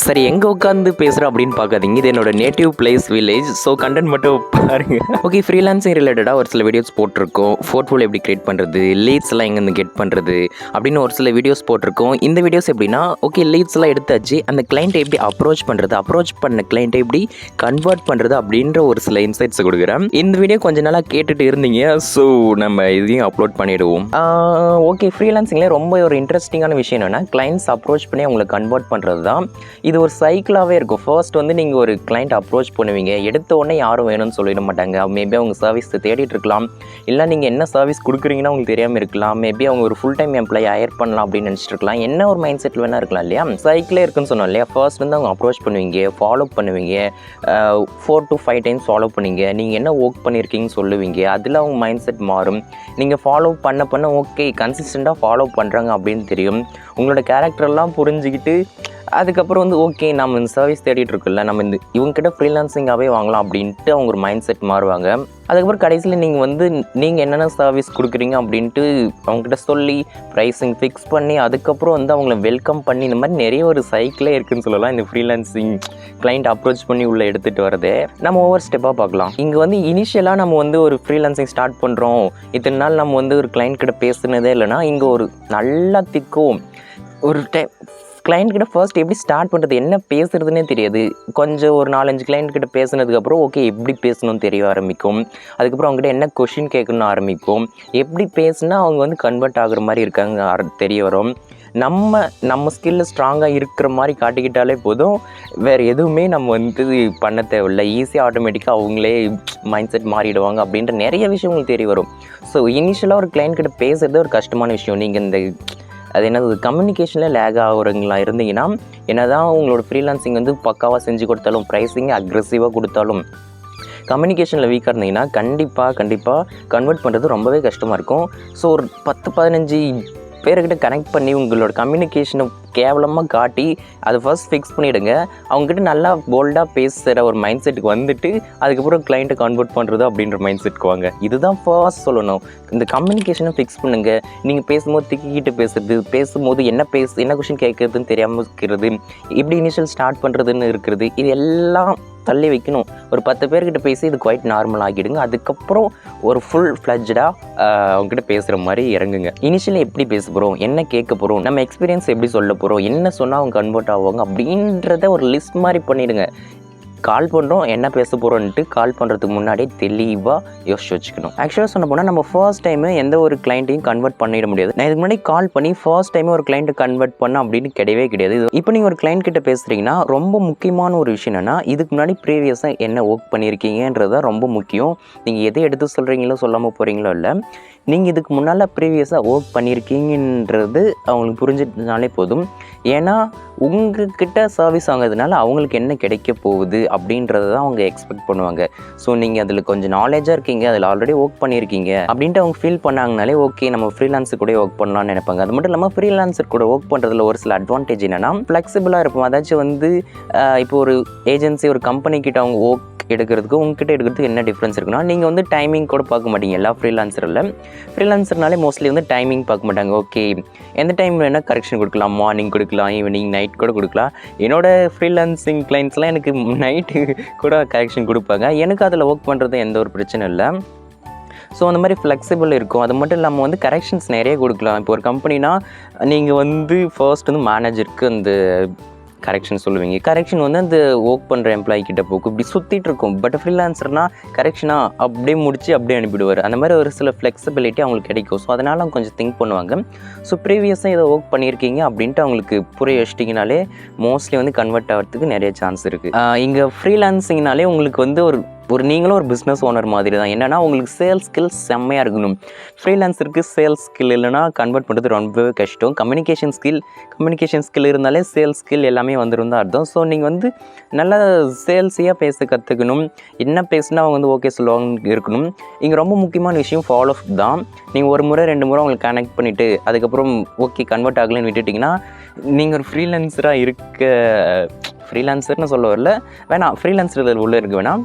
சரி, எங்கே உட்காந்து பேசுகிறேன் அப்படின்னு பார்க்காதீங்க. இது என்னோட native place village. So content மட்டும் பாருங்க. ஓகே, ஃப்ரீலான்சிங் ரிலேட்டடாக ஒரு சில வீடியோஸ் போட்டிருக்கோம். போர்ட்ஃபோலியோ எப்படி கிரியேட் பண்ணுறது, லீட்ஸ்லாம் எங்கேருந்து கெட் பண்ணுறது அப்படின்னு ஒரு சில வீடியோஸ் போட்டிருக்கோம். இந்த வீடியோஸ் எப்படின்னா, ஓகே லீட்ஸ்லாம் எடுத்தாச்சு, அந்த கிளைண்ட்டை எப்படி அப்ரோச் பண்ணுறது, அப்ரோச் பண்ண கிளைண்ட்டை எப்படி கன்வெர்ட் பண்ணுறது அப்படின்ற ஒரு சில இன்சைட்ஸ் கொடுக்குறேன். இந்த வீடியோ கொஞ்சம் நாளாக கேட்டுட்டு இருந்தீங்க. ஸோ நம்ம இதையும் அப்லோட் பண்ணிவிடுவோம். ஓகே, ஃப்ரீலான்சிங்கில் ரொம்ப ஒரு இன்ட்ரெஸ்டிங்கான விஷயம் என்னென்னா, கிளைண்ட்ஸ் அப்ரோச் பண்ணி அவங்களை கன்வெர்ட் பண்ணுறது தான். இது ஒரு சைக்கிளாகவே இருக்கும். ஃபர்ஸ்ட் வந்து நீங்கள் ஒரு கிளைண்ட் அப்ரோச் பண்ணுவீங்க, எடுத்த உடனே யாரும் வேணும்னு சொல்லிட மாட்டாங்க. மேபி அவங்க சர்வீஸ் தேடிட்டு இருக்கலாம், இல்லை நீங்கள் என்ன சர்வீஸ் கொடுக்குறீங்கன்னா உங்களுக்கு தெரியாமல் இருக்கலாம். மேபி அவங்க ஒரு ஃபுல் டைம் எம்ப்ளாயி ஹையர் பண்ணலாம் அப்படின்னு நினச்சிட்டு இருக்கலாம். என்ன ஒரு மைண்ட் செட்டில் வேணா இருக்கலாம் இல்லையா. சைக்கிளே இருக்குன்னு சொன்னோம் இல்லையா. ஃபர்ஸ்ட் வந்து அவங்க அப்ரோச் பண்ணுவீங்க, ஃபாலோ பண்ணுவீங்க, 4 to 5 டைம்ஸ் ஃபாலோ பண்ணுவீங்க, நீங்கள் என்ன ஒர்க் பண்ணியிருக்கீங்கன்னு சொல்லுவீங்க. அதில் அவங்க மைண்ட் செட் மாறும். நீங்கள் ஃபாலோ பண்ண ஓகே கன்சிஸ்டண்ட்டாக ஃபாலோ பண்ணுறாங்க அப்படின்னு தெரியும். உங்களோட கேரக்டரெல்லாம் புரிஞ்சுக்கிட்டு அதுக்கப்புறம் வந்து ஓகே நம்ம இந்த சர்வீஸ் தேடிட்டு இருக்குல்ல, நம்ம இந்த இவங்ககிட்ட ஃப்ரீலான்சிங்காகவே வாங்கலாம் அப்படின்ட்டு அவங்க ஒரு மைண்ட் செட் மாறுவாங்க. அதுக்கப்புறம் கடைசியில் நீங்கள் என்னென்ன சர்வீஸ் கொடுக்குறீங்க அப்படின்ட்டு அவங்ககிட்ட சொல்லி ப்ரைஸிங் ஃபிக்ஸ் பண்ணி அதுக்கப்புறம் வந்து அவங்கள வெல்கம் பண்ணி இந்த மாதிரி நிறைய ஒரு சைக்கிளே இருக்குதுன்னு சொல்லலாம். இந்த ஃப்ரீலான்சிங் கிளைண்ட் அப்ரோச் பண்ணி உள்ளே எடுத்துகிட்டு வரதே நம்ம ஒவ்வொரு ஸ்டெப்பாக பார்க்கலாம். இங்கே வந்து இனிஷியலாக நம்ம வந்து ஒரு ஃப்ரீலான்சிங் ஸ்டார்ட் பண்ணுறோம், இத்தனை நாள் நம்ம வந்து ஒரு கிளைண்ட் கிட்ட பேசுனதே இல்லைன்னா, இங்கே ஒரு நல்லா திக்கும் ஒரு கிளைண்ட் கிட்ட ஃபர்ஸ்ட் எப்படி ஸ்டார்ட் பண்ணுறது, என்ன பேசுகிறதுனே தெரியாது. கொஞ்சம் ஒரு 4-5 கிளைண்ட் கிட்ட பேசுனதுக்கப்புறம் ஓகே எப்படி பேசணும்னு தெரிய ஆரம்பிக்கும். அதுக்கப்புறம் அவங்ககிட்ட என்ன கொஷின் கேட்கணும்னு ஆரம்பிக்கும். எப்படி பேசுனா அவங்க வந்து கன்வெர்ட் ஆகுற மாதிரி இருக்காங்க தெரிய வரும். நம்ம ஸ்கில்ல ஸ்ட்ராங்காக இருக்கிற மாதிரி காட்டிக்கிட்டாலே போதும், வேறு எதுவுமே நம்ம வந்து பண்ண தேவையில்லை. ஈஸியாக ஆட்டோமேட்டிக்காக அவங்களே மைண்ட் செட் மாறிடுவாங்க அப்படின்ற நிறைய விஷயம் உங்களுக்கு தெரிய வரும். ஸோ இனிஷியலாக ஒரு கிளைண்ட் கிட்ட பேசுகிறது ஒரு கஷ்டமான விஷயம். நீங்கள் இந்த அது என்னது கம்யூனிகேஷனில் லேக் ஆகுறவங்களா இருந்தீங்கன்னா, என்ன தான் உங்களோட ஃப்ரீலான்சிங் வந்து பக்காவாக செஞ்சு கொடுத்தாலும், ப்ரைஸிங் அக்ரெசிவாக கொடுத்தாலும், கம்யூனிகேஷனில் வீக்காக இருந்தீங்கன்னா கண்டிப்பாக கன்வெர்ட் பண்ணுறது ரொம்பவே கஷ்டமாக இருக்கும். ஸோ ஒரு 10-15 பேர்கிட்ட கனெக்ட் பண்ணி உங்களோட கம்யூனிகேஷனை கேவலமாக காட்டி அதை ஃபர்ஸ்ட் ஃபிக்ஸ் பண்ணிவிடுங்க. அவங்ககிட்ட நல்லா போல்டாக பேசுகிற ஒரு மைண்ட் செட்டுக்கு வந்துட்டு அதுக்கப்புறம் கிளைண்ட்டை கன்வெர்ட் பண்ணுறது அப்படின்ற மைண்ட் செட்டுக்கு வாங்க. இதுதான் ஃபர்ஸ்ட் சொல்லணும். இந்த கம்யூனிகேஷனை ஃபிக்ஸ் பண்ணுங்கள். நீங்கள் பேசும்போது திக்கிக்கிட்டு பேசும்போது என்ன கொஷின் கேட்குறதுன்னு தெரியாமல் இருக்கிறது, எப்படி இனிஷியல் ஸ்டார்ட் பண்ணுறதுன்னு இருக்கிறது, இது எல்லாம் தள்ளி வைக்கணும். ஒரு 10 பேர்கிட்ட பேசி இது குவைட் நார்மல் ஆகிடுங்க. அதுக்கப்புறம் ஒரு ஃபுல் ஃப்ளட்ஜாக அவங்ககிட்ட பேசுகிற மாதிரி இறங்குங்க. இனிஷியலி எப்படி பேச போகிறோம், என்ன கேட்க போகிறோம், நம்ம எக்ஸ்பீரியன்ஸ் எப்படி சொல்ல போகிறோம், என்ன சொன்னால் அவங்க கன்வெர்ட் ஆவாங்க அப்படின்றத ஒரு லிஸ்ட் மாதிரி பண்ணிவிடுங்க. கால் பண்ணுறோம், என்ன பேச போகிறோன்ட்டு கால் பண்ணுறதுக்கு முன்னாடியே தெளிவாக யோசிச்சு வச்சுக்கணும். ஆக்சுவலாக சொன்ன போனால் நம்ம ஃபர்ஸ்ட் டைமு எந்த ஒரு கிளைண்ட்டையும் கன்வெர்ட் பண்ணிட முடியாது. நான் இதுக்கு முன்னாடி கால் பண்ணி ஃபர்ஸ்ட் டைம் ஒரு கிளைண்ட்டை கன்வெர்ட் பண்ண அப்படின்னு கிடையாது. இப்போ நீங்கள் ஒரு கிளைண்ட் கிட்ட பேசுகிறீங்கன்னா ரொம்ப முக்கியமான ஒரு விஷயம் என்னென்னா, இதுக்கு முன்னாடி ப்ரீவியஸாக என்ன ஒர்க் பண்ணியிருக்கீங்கன்றது தான் ரொம்ப முக்கியம். நீங்கள் எதை எடுத்து சொல்கிறீங்களோ சொல்லாமல் போகிறீங்களோ இல்லை, நீங்கள் இதுக்கு முன்னால் ப்ரீவியஸாக ஒர்க் பண்ணியிருக்கீங்கன்றது அவங்களுக்கு புரிஞ்சிட்டனாலே போதும். ஏன்னா உங்ககிட்ட சர்வீஸ் வாங்கிறதுனால அவங்களுக்கு என்ன கிடைக்க போகுது அப்படின்றத தான் அவங்க எக்ஸ்பெக்ட் பண்ணுவாங்க. ஸோ நீங்கள் அதில் கொஞ்சம் நாலேஜாக இருக்கீங்க, அதில் ஆல்ரெடி ஒர்க் பண்ணியிருக்கீங்க அப்படின்ட்டு அவங்க ஃபீல் பண்ணாங்கனாலே ஓகே நம்ம ஃப்ரீலான்ஸர் கூட ஒர்க் பண்ணலாம்னு நினைப்பாங்க. அது மட்டும் இல்லாமல் ஃப்ரீலான்ஸர் கூட ஒர்க் பண்ணுறதுல ஒரு சில அட்வான்டேஜ் என்னென்னா, ஃப்ளெக்சிபிளாக இருக்கும். அதாச்சும் வந்து இப்போ ஒரு ஏஜென்சி ஒரு கம்பெனிக்கிட்ட அவங்க ஒர்க் எடுக்கிறதுக்கு உங்ககிட்ட எடுக்கிறதுக்கு என்ன டிஃப்ரென்ஸ் இருக்குன்னா, நீங்கள் வந்து டைமிங் கூட பார்க்க மாட்டீங்க. எல்லா ஃப்ரீலான்சர்னாலே மோஸ்ட்லி வந்து டைமிங் பார்க்க மாட்டாங்க. ஓகே எந்த டைம் வேணால் கரெக்ஷன் கொடுக்கலாம், மார்னிங் கொடுக்கலாம், ஈவினிங், நைட் கூட கொடுக்கலாம். என்னோடய ஃப்ரீலான்சிங் கிளைண்ட்ஸ்லாம் எனக்கு நைட்டு கூட கரெக்ஷன் கொடுப்பாங்க. எனக்கு அதில் ஒர்க் பண்ணுறது எந்த ஒரு பிரச்சனை இல்லை. ஸோ அந்த மாதிரி ஃப்ளெக்சிபிள் இருக்கும். அது மட்டும் இல்லாமல் வந்து கரெக்ஷன்ஸ் நிறைய கொடுக்கலாம். இப்போ ஒரு கம்பெனினா நீங்கள் வந்து ஃபர்ஸ்ட் வந்து மேனேஜருக்கு அந்த கரெக்ஷன் சொல்லுவீங்க. கரெக்ஷன் வந்து அந்த ஒர்க் பண்ணுற எம்ப்ளாயி கிட்ட போக்கும் இப்படி சுற்றிட்டு இருக்கும். பட் ஃப்ரீலான்சர்னால் கரெக்ஷனாக அப்படியே முடித்து அப்படியே அனுப்பிடுவார். அந்த மாதிரி ஒரு சில ஃப்ளெக்சிபிலிட்டி அவங்களுக்கு கிடைக்கும். ஸோ அதனால் அவங்க கொஞ்சம் திங்க் பண்ணுவாங்க. ஸோ ப்ரீவியஸாக இதை ஒர்க் பண்ணியிருக்கீங்க அப்படின்ட்டு அவங்களுக்கு புரிய வச்சிட்டிங்கனாலே மோஸ்ட்லி வந்து கன்வெர்ட் ஆகிறதுக்கு நிறைய சான்ஸ் இருக்குது. இங்கே ஃப்ரீலான்சிங்னாலே உங்களுக்கு வந்து நீங்களும் ஒரு பிஸ்னஸ் ஓனர் மாதிரி தான். என்னென்னா உங்களுக்கு சேல்ஸ் ஸ்கில் செம்மையாக இருக்கணும். ஃப்ரீலான்ஸருக்கு சேல்ஸ் ஸ்கில் இல்லைனா கன்வெர்ட் பண்ணுறது ரொம்பவே கஷ்டம். கம்யூனிகேஷன் ஸ்கில் இருந்தாலே சேல்ஸ் ஸ்கில் எல்லாமே வந்துடும் தான் அர்த்தம். ஸோ நீங்கள் வந்து நல்லா சேல்ஸியாக பேச கற்றுக்கணும். என்ன பேசுனா அவங்க வந்து ஓகே சொல்லுவாங்க இருக்கணும். இங்கே ரொம்ப முக்கியமான விஷயம் ஃபாலோ அப் தான். நீங்கள் ஒரு முறை 2 முறை அவங்களுக்கு கனெக்ட் பண்ணிவிட்டு அதுக்கப்புறம் ஓகே கன்வெர்ட் ஆகலைன்னு விட்டுட்டிங்கன்னா, நீங்கள் ஒரு ஃப்ரீலான்சர்னு சொல்ல வரல, வேணாம் ஃப்ரீலான்சர் உள்ளே இருக்க வேணாம்.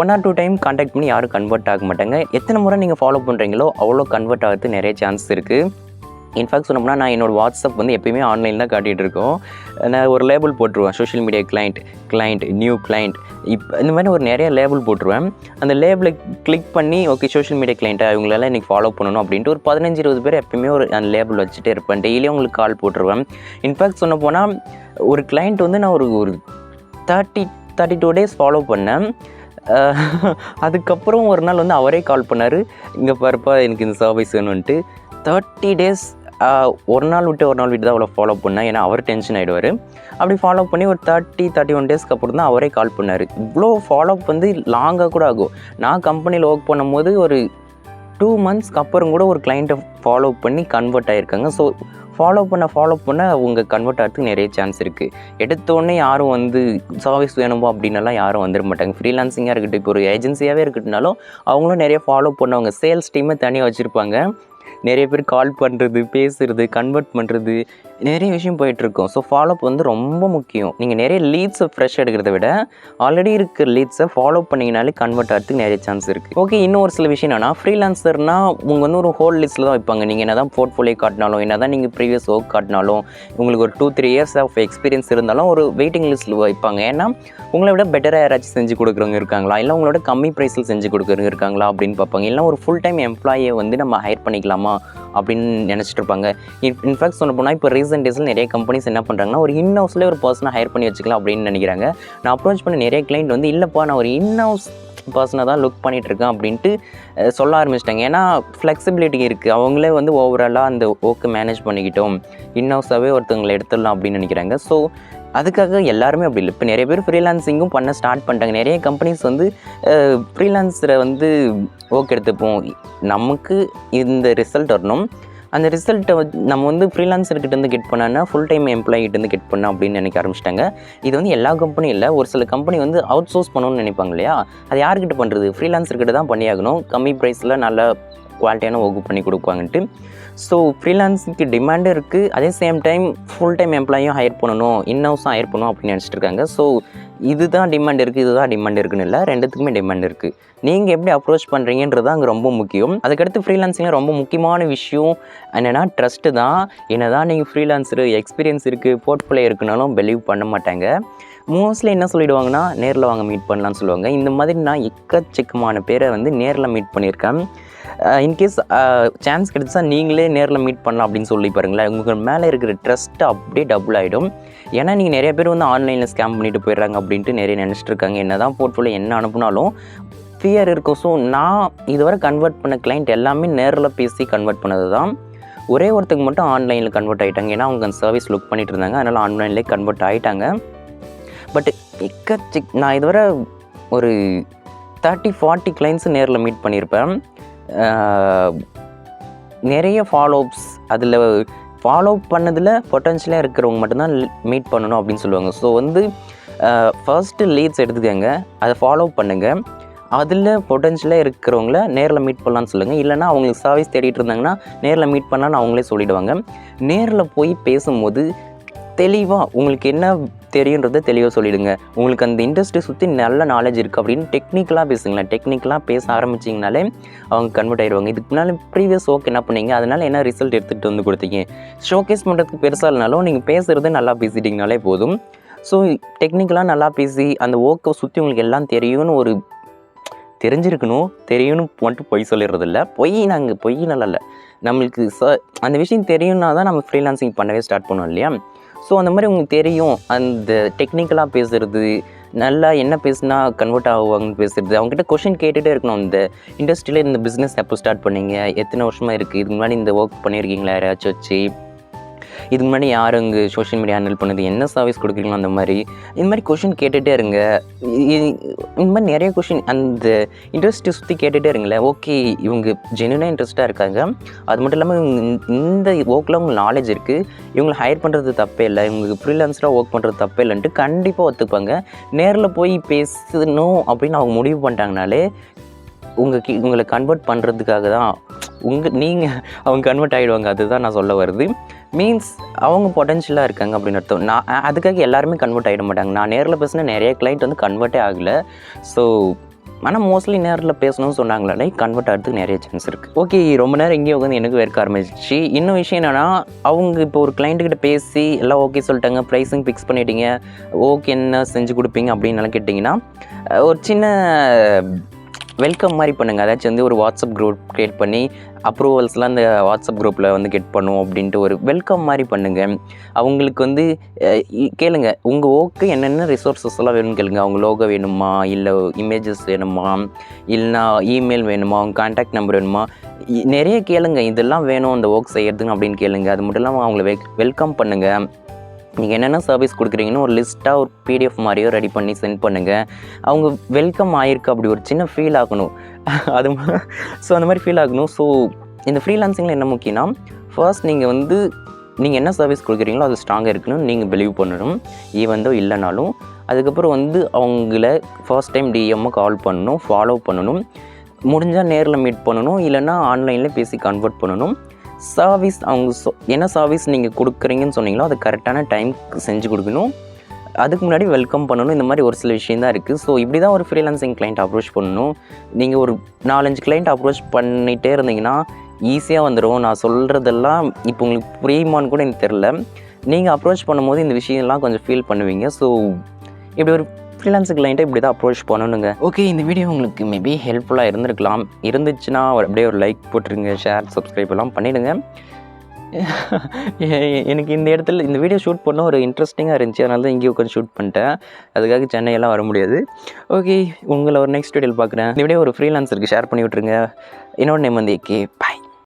1 or 2 டைம் கான்டாக்ட் பண்ணி யாரும் கன்வெர்ட் ஆக மாட்டாங்க. எத்தனை முறை நீங்கள் ஃபாலோ பண்ணுறீங்களோ அவ்வளோ கன்வெர்ட் ஆகிறது நிறைய சான்ஸ் இருக்குது. இன்ஃபேக்ட் சொன்னோம்னா நான் என்னோடய வாட்ஸ்அப் வந்து எப்பயுமே ஆன்லைன் தான் காட்டிகிட்டு இருக்கோம். நான் ஒரு லேபிள் போட்டுருவேன், social media client, new client, இந்த மாதிரி ஒரு நிறைய லேபிள் போட்டுருவேன். அந்த லேபிளை கிளிக் பண்ணி ஓகே சோஷியல் மீடியா கிளைண்ட்டாக இவங்களெல்லாம் இன்றைக்கி ஃபாலோ பண்ணணும் அப்படின்ட்டு ஒரு 15-20 பேர் எப்பயுமே ஒரு அந்த லேபிள் வச்சுட்டே இருப்பேன். டெய்லியும் அவங்களுக்கு கால் போட்டுருவேன். இன்ஃபேக்ட் சொன்ன போனால் ஒரு கிளைண்ட் வந்து நான் ஒரு 32 டேஸ் ஃபாலோ பண்ணேன். அதுக்கப்புறம் ஒரு நாள் வந்து அவரே கால் பண்ணார், இங்கே பாருப்பா எனக்கு இந்த சர்வீஸ் வேணும்ன்ட்டு. 30 டேஸ் ஒரு நாள் விட்டு தான் அவ்வளோ ஃபாலோ பண்ணேன். ஏன்னா அவர் டென்ஷன் ஆகிடுவார். அப்படி ஃபாலோ பண்ணி ஒரு 31 டேஸ்க்கு அப்புறம் தான் அவரே கால் பண்ணார். இவ்வளோ ஃபாலோஅப் வந்து லாங்காக கூட ஆகும். நான் கம்பெனியில் ஒர்க் பண்ணும்போது ஒரு 2 மந்த்ஸ்க்கு அப்புறம் கூட ஒரு கிளைண்ட்டை ஃபாலோ பண்ணி கன்வெர்ட் ஆகியிருக்காங்க. ஸோ ஃபாலோ பண்ண அவங்க கன்வெர்ட் ஆகிறதுக்கு நிறைய சான்ஸ் இருக்குது. எடுத்தோடனே யாரும் வந்து சர்வீஸ் வேணுமோ அப்படின்னலாம் யாரும் வந்துட மாட்டாங்க. ஃப்ரீலான்சிங்காக இருக்கட்டும், இப்போ ஒரு ஏஜென்சியாகவே இருக்கட்டும்னாலும் அவங்களும் நிறைய ஃபாலோ பண்ணவங்க சேல்ஸ் டீமை தனியாக வச்சுருப்பாங்க. நிறைய பேர் கால் பண்ணுறது, பேசுகிறது, கன்வெர்ட் பண்ணுறது, நிறைய விஷயம் போயிட்டுருக்கோம். ஸோ ஃபாலோஅப் வந்து ரொம்ப முக்கியம். நீங்கள் நிறைய லீட்ஸை ஃப்ரெஷ் எடுக்கிறத விட ஆல்ரெடி இருக்கிற லீட்ஸை ஃபாலோ பண்ணிங்கனாலே கன்வெர்ட் ஆகிறதுக்கு நிறைய சான்ஸ் இருக்குது. ஓகே, இன்னும் ஒரு சில விஷயம் என்னன்னா, ஃப்ரீலான்சர்னால் உங்கள் வந்து ஒரு ஹோல் லிஸ்ட்டில் தான் வைப்பாங்க. நீங்கள் என்ன தான் போர்ட்ஃபோலியோ காட்டினாலும், என்ன தான் நீங்கள் ப்ரீவியஸ் ஒர்க் காட்டினாலும், உங்களுக்கு ஒரு 2-3 இயர்ஸ் ஆஃப் எக்ஸ்பீரியன்ஸ் இருந்தாலும் ஒரு வெயிட்டிங் லிஸ்ட்டில் வைப்பாங்க. ஏன்னா உங்களை விட பெட்டராக யாராச்சும் செஞ்சு கொடுக்குறவங்க இருக்காங்களா, இல்லை உங்களோட கம்மி ப்ரைஸில் செஞ்சு கொடுக்குறவங்க இருக்காங்களா அப்படின்னு பார்ப்பாங்க. இல்லை ஒரு ஃபுல் டைம் எம்ப்ளாயை வந்து நம்ம ஹையர் பண்ணிக்கலாமா அப்படின்னு நினச்சிட்டு இருப்பாங்க. இன்ஃபேக்ட் சொன்ன போனால் இப்போ ரீசெண்ட் டேஸில் நிறைய கம்பெனிஸ் என்ன பண்ணுறாங்கன்னா, ஒரு இன்ஹவுஸ்லேயே ஒரு பர்சனை ஹையர் பண்ணி வச்சுக்கலாம் அப்படின்னு நினைக்கிறாங்க. நான் அப்ரோச் பண்ண நிறைய கிளைண்ட் வந்து இல்லைப்பா நான் ஒரு இன்ஹவுஸ் பர்சனை தான் லுக் பண்ணிகிட்ருக்கேன் அப்படின்ட்டு சொல்ல ஆரம்பிச்சிட்டாங்க. ஏன்னா ஃப்ளெக்சிபிலிட்டி இருக்குது. அவங்களே வந்து ஓவராலாக அந்த ஒர்க்கை மேனேஜ் பண்ணிக்கிட்டோம், இன்ஹவுஸாகவே ஒருத்தவங்களை எடுத்துடலாம் அப்படின்னு நினைக்கிறாங்க. ஸோ அதுக்காக எல்லாருமே அப்படி இல்லை. இப்போ நிறைய பேர் ஃப்ரீலான்சிங்கும் பண்ண ஸ்டார்ட் பண்ணிட்டாங்க. நிறைய கம்பெனிஸ் வந்து ஃப்ரீலான்ஸரை வந்து ஒர்க் எடுத்துப்போம், நமக்கு இந்த ரிசல்ட் வரணும், அந்த ரிசல்ட்டை நம்ம வந்து ஃப்ரீலான்சர்கிட்டேருந்து கெட் பண்ணான்னா ஃபுல் டைம் எம்ப்ளாயிகிட்டேருந்து கெட் பண்ண அப்படின்னு நினைக்க ஆரம்பிச்சிட்டாங்க. இது வந்து எல்லா கம்பெனியும் இல்லை, ஒரு சில கம்பெனி வந்து அவுட் சோர்ஸ் பண்ணணும்னு நினைப்பாங்க இல்லையா, அது யார்கிட்ட பண்ணுறது, ஃப்ரீலான்சர்கிட்ட தான் பண்ணியாகணும், கம்மி ப்ரைஸில் நல்ல குவாலிட்டியான ஒர்க் பண்ணி கொடுப்பாங்கன்ட்டு. ஸோ ஃப்ரீலான்ஸுக்கு டிமாண்டும் இருக்குது, அதே சேம் டைம் ஃபுல் டைம் எம்ப்ளாயும் ஹையர் பண்ணணும், இன்ஹவுஸும் ஹையர் பண்ணணும் அப்படின்னு நினச்சிட்டு இருக்காங்க. ஸோ இதுதான் டிமாண்ட் இருக்குது, இதுதான் டிமாண்ட் இருக்குன்னு இல்லை, ரெண்டுத்துக்குமே டிமாண்ட் இருக்குது. நீங்கள் எப்படி அப்ரோச் பண்ணுறீங்கன்றது அங்கே ரொம்ப முக்கியம். அதுக்கடுத்து ஃப்ரீலான்சிங்கில் ரொம்ப முக்கியமான விஷயம் என்னென்னா ட்ரஸ்ட்டு தான். என்ன தான் நீங்கள் ஃப்ரீலான்ஸரு எக்ஸ்பீரியன்ஸ் இருக்குது, போர்ட்ஃபோலியோ இருக்குனாலும் பிலீவ் பண்ண மாட்டாங்க. மோஸ்ட்லி என்ன சொல்லிவிடுவாங்கன்னா, நேரில் வாங்க மீட் பண்ணலான்னு சொல்லுவாங்க. இந்த மாதிரி நான் எக்கச்சக்கமான பேரை வந்து நேரில் மீட் பண்ணியிருக்கேன். இன்கேஸ் சான்ஸ் கிடைச்சா நீங்களே நேரில் மீட் பண்ணலாம் அப்படின்னு சொல்லி பாருங்களேன், உங்கள் மேலே இருக்கிற ட்ரஸ்ட்டு அப்படியே டபுள் ஆகிடும். ஏன்னா நீங்கள் நிறைய பேர் வந்து ஆன்லைனில் ஸ்கேம் பண்ணிட்டு போயிடுறாங்க அப்படின்ட்டு நிறைய நினச்சிட்டு இருக்காங்க. என்ன தான் போர்ட்ஃபோலியோ என்ன அனுப்புனாலும் ஃபியர் இருக்கும். ஸோ நான் இதுவரை கன்வெர்ட் பண்ண கிளைண்ட் எல்லாமே நேரில் பேசி கன்வெர்ட் பண்ணது தான். ஒரே ஒருத்தருக்கு மட்டும் ஆன்லைனில் கன்வெர்ட் ஆகிட்டாங்க. ஏன்னா அவங்க அந்த சர்வீஸ் லுக் பண்ணிட்டு இருந்தாங்க, அதனால் ஆன்லைன்லேயே கன்வெர்ட் ஆகிட்டாங்க. பட் நான் இதுவரை ஒரு 30-40 கிளைண்ட்ஸு நேரில் மீட் பண்ணியிருப்பேன். நிறைய ஃபாலோஅப்ஸ், அதில் ஃபாலோ பண்ணதில் பொட்டன்ஷியலாக இருக்கிறவங்க மட்டும்தான் மீட் பண்ணணும் அப்படின்னு சொல்லுவாங்க. ஸோ வந்து ஃபர்ஸ்ட்டு லீட்ஸ் எடுத்துக்கங்க, அதை ஃபாலோ பண்ணுங்கள், அதில் பொட்டன்ஷியலாக இருக்கிறவங்கள நேரில் மீட் பண்ணலான்னு சொல்லுங்கள். இல்லைனா அவங்களுக்கு சர்வீஸ் தேடிட்டு இருந்தாங்கன்னா நேரில் மீட் பண்ணலான்னு அவங்களே சொல்லிவிடுவாங்க. நேரில் போய் பேசும்போது தெளிவாக உங்களுக்கு என்ன தெரியுன்றதை தெளிவாக சொல்லிவிடுங்க. உங்களுக்கு அந்த இண்டஸ்ட்ரி சுற்றி நல்ல நாலேஜ் இருக்குது அப்படின்னு டெக்னிக்கலாக பேசுங்களேன். டெக்னிக்கலாக பேச ஆரம்பிச்சிங்கனாலே அவங்க கன்வெர்ட் ஆகிடுவாங்க. இதுக்கு முன்னாடி ப்ரீவியஸ் ஒர்க் என்ன பண்ணீங்க, அதனால் என்ன ரிசல்ட் எடுத்துகிட்டு வந்து கொடுத்தீங்க, ஷோகேஸ் பண்ணுறதுக்கு பெருசாக இல்லைனாலும் நீங்கள் பேசுகிறது நல்லா பேசிட்டிங்கனாலே போதும். ஸோ டெக்னிக்கலாக நல்லா பேசி அந்த ஒர்க்கை சுற்றி உங்களுக்கு எல்லாம் தெரியும்னு ஒரு தெரியும்னு மட்டும் பொய் சொல்லிடுறதில்ல. பொய் நல்லா இல்லை, நம்மளுக்கு அந்த விஷயம் தெரியும்னா தான் நம்ம ஃப்ரீலான்சிங் பண்ணவே ஸ்டார்ட் பண்ணுவோம் இல்லையா. ஸோ அந்த மாதிரி உங்களுக்கு தெரியும், அந்த டெக்னிக்கலாக பேசுகிறது, நல்லா என்ன பேசுனா கன்வெர்ட் ஆகுவாங்கன்னு பேசுகிறது, அவங்ககிட்ட கொஷின் கேட்டுகிட்டே இருக்கணும். இந்த இண்டஸ்ட்ரியில் இந்த பிஸ்னஸ் எப்போ ஸ்டார்ட் பண்ணீங்க, எத்தனை வருஷமாக இருக்குது, இதுக்கு முன்னாடி இந்த ஒர்க் பண்ணியிருக்கீங்களா யாராச்சும் வச்சு, இதுக்கு முன்னாடி யார் இங்கே சோஷியல் மீடியா ஹேண்டில் பண்ணுது, என்ன சர்வீஸ் கொடுக்குறீங்களோ அந்த மாதிரி இந்த மாதிரி கொஷின் கேட்டுகிட்டே இருங்க. இந்த மாதிரி நிறைய கொஷின் அந்த இண்டஸ்ட்ரி சுற்றி கேட்டுகிட்டே இருங்களேன். ஓகே இவங்க ஜென்யூனாக இன்ட்ரெஸ்ட்டாக இருக்காங்க, அது மட்டும் இல்லாமல் இந்த ஒர்க்கில் உங்களுக்கு நாலேஜ் இருக்குது, இவங்களை ஹையர் பண்ணுறது தப்பே இல்லை, இவங்களுக்கு ஃப்ரீலான்ஸராக ஒர்க் பண்ணுறது தப்பே இல்லைன்ட்டு கண்டிப்பாக ஒத்துப்பாங்க. நேரில் போய் பேசணும் அப்படின்னு அவங்க முடிவு பண்ணிட்டாங்கனாலே உங்களை கன்வெர்ட் பண்ணுறதுக்காக தான் நீங்கள் அவங்க கன்வெர்ட் ஆகிடுவாங்க. அதுதான் நான் சொல்ல வருது. மீன்ஸ் அவங்க பொட்டன்ஷியலாக இருக்காங்க அப்படின்னு அர்த்தம். நான் அதுக்காக எல்லாருமே கன்வெர்ட் ஆகிட மாட்டாங்க. நான் நேரில் பேசினா நிறைய கிளைண்ட் வந்து கன்வெர்ட்டே ஆகலை. ஸோ ஆனால் மோஸ்ட்லி நேரில் பேசணும்னு சொன்னாங்களே கன்வெர்ட் ஆகிறதுக்கு நிறைய சான்ஸ் இருக்குது. ஓகே, ரொம்ப நேரம் எங்கேயோ உட்காந்து எனக்கு வேர்க்க ஆரம்பிச்சிச்சு. இன்னும் விஷயம் என்னென்னா, அவங்க இப்போ ஒரு கிளைண்ட்டுக்கிட்ட பேசி எல்லாம் ஓகே சொல்லிட்டாங்க, ப்ரைஸிங் ஃபிக்ஸ் பண்ணிட்டீங்க, ஓகே என்ன செஞ்சு கொடுப்பீங்க அப்படின்னு கேட்டிங்கன்னா ஒரு சின்ன வெல்கம் மாதிரி பண்ணுங்கள். அதாச்சும் வந்து ஒரு வாட்ஸ்அப் குரூப் க்ரியேட் பண்ணி அப்ரூவல்ஸ்லாம் அந்த வாட்ஸ்அப் குரூப்பில் வந்து கெட் பண்ணும் அப்படின்ட்டு ஒரு வெல்கம் மாதிரி பண்ணுங்கள். அவங்களுக்கு வந்து கேளுங்க, உங்கள் ஓகே என்னென்ன ரிசோர்ஸஸ் எல்லாம் வேணும்னு கேளுங்க. அவங்க லோகோ வேணுமா, இல்லை இமேஜஸ் வேணுமா, இல்லைனா இமெயில் வேணுமா, அவங்க கான்டாக்ட் நம்பர் வேணுமா, நிறைய கேளுங்க. இதெல்லாம் வேணும் அந்த ஒர்க் செய்கிறதுக்கு அப்படின்னு கேளுங்க. அது மட்டும் இல்லாமல் அவங்கள வெல்கம் பண்ணுங்கள். நீங்கள் என்னென்ன சர்வீஸ் கொடுக்குறீங்கன்னு ஒரு லிஸ்ட்டாக ஒரு பிடிஎஃப் மாதிரியோ ரெடி பண்ணி சென்ட் பண்ணுங்கள். அவங்க வெல்கம் ஆகிருக்கு அப்படி ஒரு சின்ன ஃபீல் ஆகணும். அது ஸோ அந்த மாதிரி ஃபீல் ஆகணும். ஸோ இந்த ஃப்ரீலான்சிங்கில் என்ன முக்கியம்னா, ஃபர்ஸ்ட் நீங்கள் என்ன சர்வீஸ் கொடுக்குறீங்களோ அது ஸ்ட்ராங்காக இருக்குன்னு நீங்கள் பிலீவ் பண்ணணும், ஈவந்தோ இல்லைனாலும். அதுக்கப்புறம் வந்து அவங்கள ஃபர்ஸ்ட் டைம் டிஎம்மை கால் பண்ணணும், ஃபாலோ பண்ணணும், முடிஞ்சால் நேரில் மீட் பண்ணணும், இல்லைன்னா ஆன்லைனில் பேசி கன்வெர்ட் பண்ணணும். சர்வீஸ் அவங்க என்ன சர்வீஸ் நீங்கள் கொடுக்குறீங்கன்னு சொன்னீங்களோ அது கரெக்டான டைமுக்கு செஞ்சு கொடுக்கணும். அதுக்கு முன்னாடி வெல்கம் பண்ணணும். இந்த மாதிரி ஒரு சில விஷயம் தான் இருக்குது. ஸோ இப்படி தான் ஒரு ஃப்ரீலான்சிங் கிளைண்ட் அப்ரோச் பண்ணணும். நீங்கள் ஒரு 4-5 கிளைண்ட் அப்ரோச் பண்ணிகிட்டே இருந்தீங்கன்னா ஈஸியாக வந்துடும். நான் சொல்கிறதெல்லாம் இப்போ உங்களுக்கு புரியுமான்னு கூட எனக்கு தெரில. நீங்கள் அப்ரோச் பண்ணும்போது இந்த விஷயம்லாம் கொஞ்சம் ஃபீல் பண்ணுவீங்க. ஸோ இப்படி ஒரு ஃப்ரீலான்சிங் கிளைண்ட்டை இப்படி தான் அப்ரோச் பண்ணணுங்க. ஓகே, இந்த வீடியோ உங்களுக்கு மேபி ஹெல்ப்ஃபுல்லாக இருந்துச்சுன்னா அப்படியே ஒரு லைக் போட்டுருங்க, ஷேர், சப்ஸ்கிரைப் எல்லாம் பண்ணிவிடுங்க. எனக்கு இந்த இடத்துல இந்த வீடியோ ஷூட் பண்ண ஒரு இன்ட்ரெஸ்டிங்காக இருந்துச்சு, அதனால தான் இங்கேயும் உட்காந்து ஷூட் பண்ணிட்டேன். அதுக்காக சென்னையெல்லாம் வர முடியாது. ஓகே, உங்களை ஒரு நெக்ஸ்ட் வீடியோவில் பார்க்குறேன். இந்த வீடியோ ஒரு ஃப்ரீலான்சருக்கு ஷேர் பண்ணி விட்ருங்க. என்னோட நேம் வந்து ஏகே.